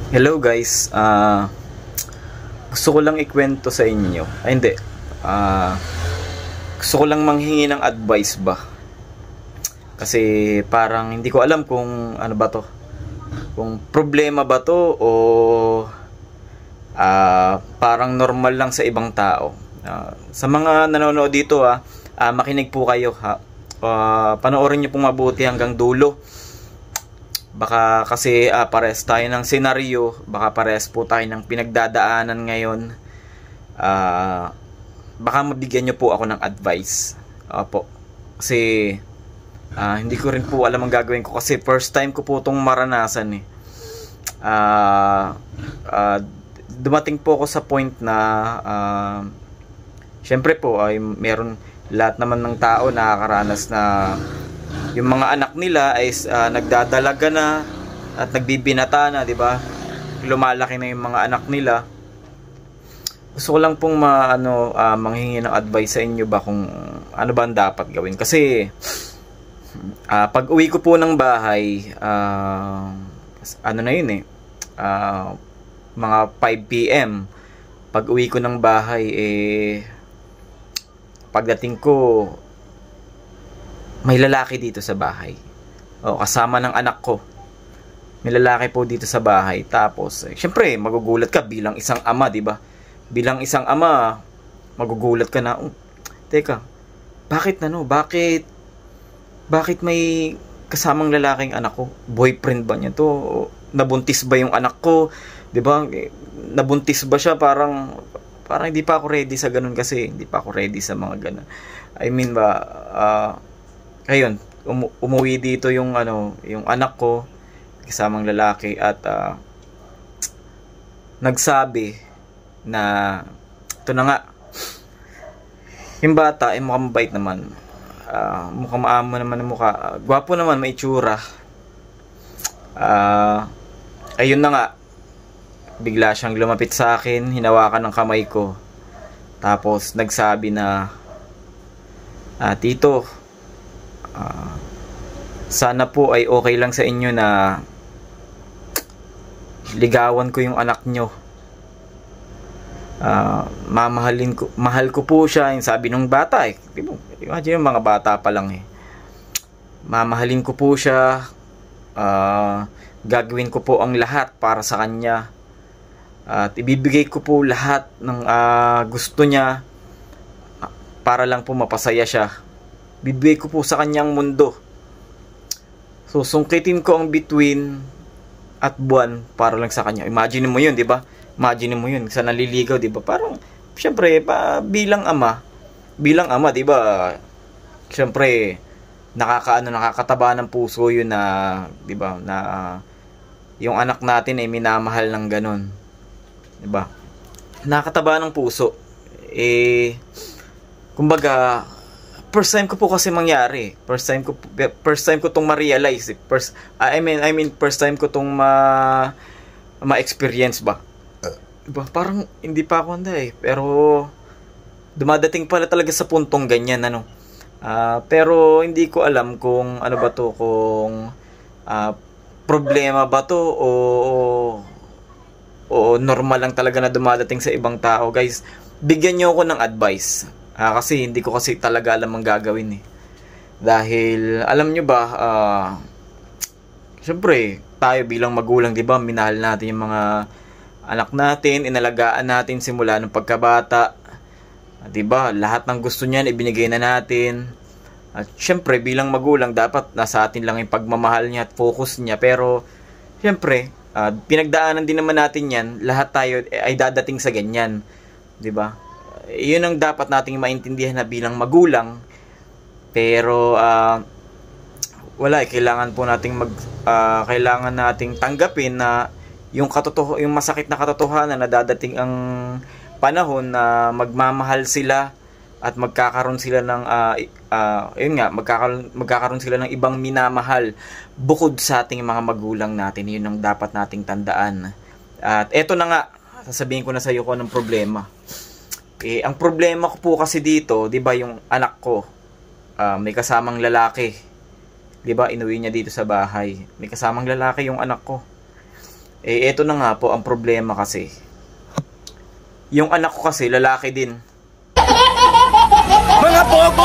Hello guys, gusto ko lang ikwento sa inyo. Ay hindi, gusto ko lang manghingi ng advice ba? Kasi parang hindi ko alam kung ano ba to. Kung problema ba to o parang normal lang sa ibang tao. Sa mga nanonood dito makinig po kayo ha. Panoorin niyo pong mabuti hanggang dulo. Baka kasi pares tayo ng senaryo, baka pares po tayo ng pinagdadaanan ngayon. Baka mabigyan nyo po ako ng advice. Opo. Kasi hindi ko rin po alam ang gagawin ko kasi first time ko po itong maranasan eh. Dumating po ako sa point na syempre po ay meron, lahat naman ng tao nakakaranas na yung mga anak nila ay nagdadalaga na at nagbibinata na, 'di ba? Lumalaki na yung mga anak nila. Gusto ko lang pong manghingi ng advice sa inyo ba kung ano ba ang dapat gawin. Kasi pag uwi ko po ng bahay, ano na yun mga 5 PM. Pag uwi ko ng bahay, pagdating ko, may lalaki dito sa bahay. O, kasama ng anak ko. May lalaki po dito sa bahay. Tapos, syempre, magugulat ka bilang isang ama, 'di ba? Bilang isang ama, magugulat ka na, teka, bakit may kasamang lalaking anak ko? Boyfriend ba niya 'to? Nabuntis ba yung anak ko? 'Di ba? Nabuntis ba siya? Parang hindi pa ako ready sa ganun kasi. Hindi pa ako ready sa mga ganun. I mean ba, ayun, umuwi dito yung anak ko, kasamang lalaki at nagsabi na ito na nga, yung bata ay mukhang mabait naman, mukhang maamo naman ang mukha, gwapo naman, may itsura. Ayun na nga, bigla siyang lumapit sa akin, hinawakan ng kamay ko, tapos nagsabi na, tito, sana po ay okay lang sa inyo na ligawan ko yung anak nyo. Mahal ko po siya, yung sabi nung bata imagine yung mga bata pa lang mamahalin ko po siya, gagawin ko po ang lahat para sa kanya at ibibigay ko po lahat ng gusto niya para lang po mapasaya siya. Bibigay ko po sa kanyang mundo. So, sungkitin ko ang bituin at buwan para lang sa kanya. Imagine mo yun, di ba? Imagine mo yun, sa naliligaw, di ba? Parang, syempre, bilang ama, di ba? Syempre, nakakataba ng puso yun na, di ba? Na, yung anak natin ay minamahal ng ganun. Di ba? Nakakataba ng puso. Kumbaga, first time ko po kasi mangyari. First time ko tong ma-realize. First time ko tong ma-experience ba. Diba? Parang hindi pa ako handa pero dumadating pala talaga sa puntong ganyan pero hindi ko alam kung ano ba to, kung problema ba to o normal lang talaga na dumadating sa ibang tao. Guys, bigyan niyo ako ng advice. Kasi hindi ko kasi talaga alam ang gagawin Dahil, alam nyo ba, syempre, tayo bilang magulang, di ba, minahal natin yung mga anak natin, inalagaan natin simula ng pagkabata. Di ba, lahat ng gusto niyan, ibinigay na natin. At syempre, bilang magulang, dapat nasa atin lang yung pagmamahal niya at focus niya. Pero, syempre, pinagdaanan din naman natin yan, lahat tayo ay dadating sa ganyan. Di ba? Yun ang dapat nating maintindihan na bilang magulang. Pero wala kailangan po nating kailangan nating tanggapin na yung masakit na katotohanan na dadating ang panahon na magmamahal sila at magkakaroon sila ng magkakaroon sila ng ibang minamahal bukod sa ating mga magulang natin. Yun ang dapat nating tandaan. At eto na nga, sasabihin ko na sa iyo kung anong problema. Ang problema ko po kasi dito, 'di ba, yung anak ko, may kasamang lalaki. 'Di ba, inuwi niya dito sa bahay. May kasamang lalaki yung anak ko. Eh, eto na nga po ang problema kasi. Yung anak ko kasi lalaki din. Mga pogi!